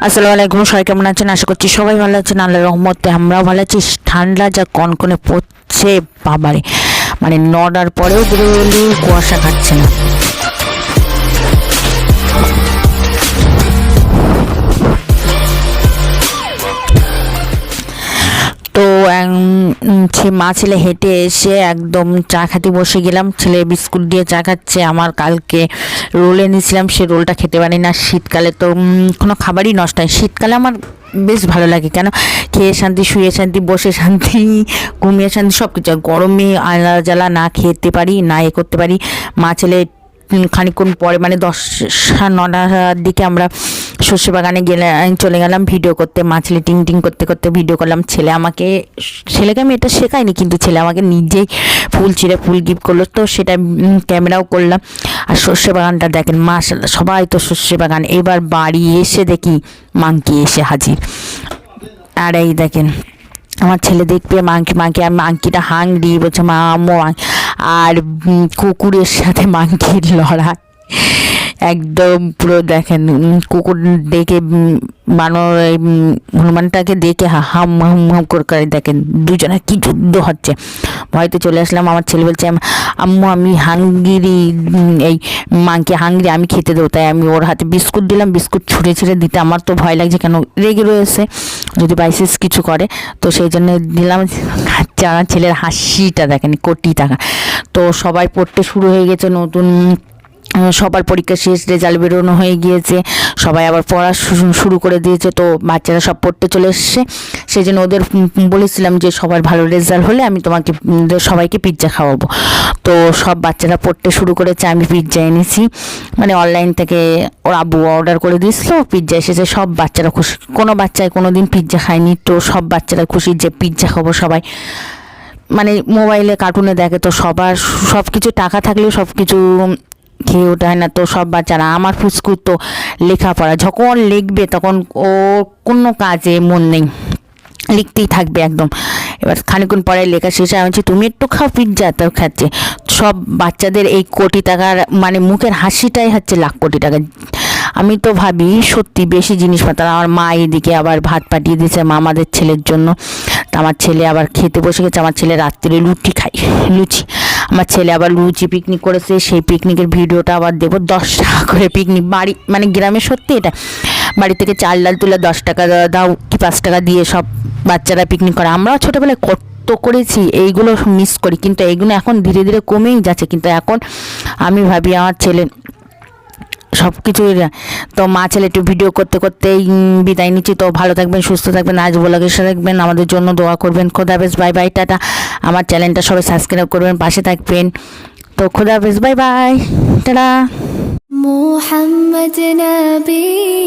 আসসালামু আলাইকুম, সবাই কেমন আছেন? আশা করছি সবাই ভালো আছেন। আল্লাহর রহমতে আমরাও ভালো আছি। ঠান্ডা যা কনকনে পড়ছে বাবারে, মানে 9টার পরেও বেরোলেও কুয়াশা খাচ্ছে না। তো মা ছেলে হেঁটে এসে একদম চা খাতে বসে গেলাম। ছেলে বিস্কুট দিয়ে চা খাচ্ছে। আমার কালকে রোল এনেছিলাম, সে রোলটা খেতে পারি না। শীতকালে তো কোনো খাবারই নষ্ট হয়। শীতকালে আমার বেশ ভালো লাগে, কেন খেয়ে শান্তি, শুয়ে শান্তি, বসে শান্তি, ঘুমিয়ে শান্তি, সব কিছু। গরমে আলা জ্বালা না খেতে পারি, না এ করতে পারি। মা ছেলে খানিকক্ষণ পরে মানে 10-9টার দিকে আমরা সর্ষে বাগানে চলে গেলাম ভিডিও করতে। মা ছেলে টিং টিং করতে করতে ভিডিও করলাম। ছেলেকে আমি এটা শেখাইনি, কিন্তু ছেলে আমাকে নিজেই ফুল ছিঁড়ে ফুল গিফট করলো, তো সেটা ক্যামেরাও করলাম। আর সর্ষে বাগানটা দেখেন, মাশাআল্লাহ, সবাই তো সর্ষে বাগান। এবার বাড়ি এসে দেখি মাংকি এসে হাজির। আর এই দেখেন আমার ছেলে দেখবে মাংকি আর মাংকিটা হাংরি বলছে মা আম্মু। আর কুকুরের সাথে মাংকির লড়াই একদম পুরো দেখেন। কুকুর দেখে হনুমানটাকে দেখে হাম হাম হাম করে দেখেন দুজনের কি যুদ্ধ হচ্ছে। ভয়তে চলে আসলাম। আমার ছেলে বলছে আম্মু আমি হাঙ্গরি, এই মাংকি হাঙ্গরি, আমি খেতে দেবো। তাই আমি ওর হাতে বিস্কুট দিলাম। বিস্কুট ছুঁড়ে ছুঁড়ে দিতে আমার তো ভয় লাগছে, কেন রেগে রয়েছে যদি বাইসেস কিছু করে, তো সেই জন্য দিলাম। খাচ্ছে। আমার ছেলের হাসিটা দেখেন, কোটি টাকা। তো সবাই পড়তে শুরু হয়ে গেছে। নতুন সবার পরীক্ষা শেষ, রেজাল্ট বেরোনো হয়ে গিয়েছে, সবাই আবার পড়া শুরু করে দিয়েছে। তো বাচ্চারা সব পড়তে চলে এসছে। সেই জন্য ওদের বলেছিলাম যে সবার ভালো রেজাল্ট হলে আমি তোমাকে সবাইকে পিৎজা খাওয়াবো। তো সব বাচ্চারা পড়তে শুরু করেছে। আমি পিৎজা এনেছি, মানে অনলাইন থেকে ওর আব্বু অর্ডার করে দিয়েছিল, পিৎজা এসেছে। সব বাচ্চারা খুশি। কোনো বাচ্চায় কোনো দিন পিৎজা খায়নি, তো সব বাচ্চারা খুশি যে পিৎজা খাবো সবাই। মানে মোবাইলে কার্টুনে দেখে, তো সবার সব কিছু টাকা থাকলেও সব কিছু খেয়ে ওঠা হয় না। তো সব বাচ্চারা, আমার ফুসকুর তো লেখাপড়া, যখন লিখবে তখন ও কোনো কাজে মন নেই, লিখতেই থাকবে একদম। এবার খানিকক্ষণ পরে লেখা শেষ হয়, আমি বলছি তুমি একটু খাও পিৎজা, তো খাচ্ছে। সব বাচ্চাদের এই কোটি টাকার মানে মুখের হাসিটাই হচ্ছে লাখ কোটি টাকা। আমি তো ভাবি সত্যি বেশি জিনিসপত্র। আমার মা এদিকে আবার ভাত পাঠিয়ে দিয়েছে আমাদের ছেলের জন্য। তা আমার ছেলে আবার খেতে বসে গেছে। আমার ছেলে রাত্রে লুচি খাই, লুচি। আমার ছেলে আবার লুচি পিকনিক করেছে, সেই পিকনিকের ভিডিওটা আবার দেবো। 10 টাকা করে পিকনিক, বাড়ি মানে গ্রামে সত্যি এটা। বাড়ি থেকে চাল ডাল তুলে 10 টাকা দাও কি 5 টাকা দিয়ে সব বাচ্চারা পিকনিক করে। আমরাও ছোটোবেলায় কত করেছি, এইগুলো মিস করি, কিন্তু এইগুলো এখন ধীরে ধীরে কমেই যাচ্ছে। কিন্তু এখন আমি ভাবি আমার ছেলে সব কিছুই। তো মা ছেলে একটু ভিডিও করতে করতেই বিদায় নিচ্ছি। তো ভালো থাকবেন, সুস্থ থাকবেন, আজ ব্লগের সাথে থাকবেন, আমাদের জন্য দোয়া করবেন। খোদা হাফেজ, বাই বাই, টাটা। আমার চ্যানেলটা সবাই সাবস্ক্রাইব করবেন, পাশে থাকবেন। তো খোদা হাফেজ, বাই বাই, টাটা। মোহাম্মদ নবী।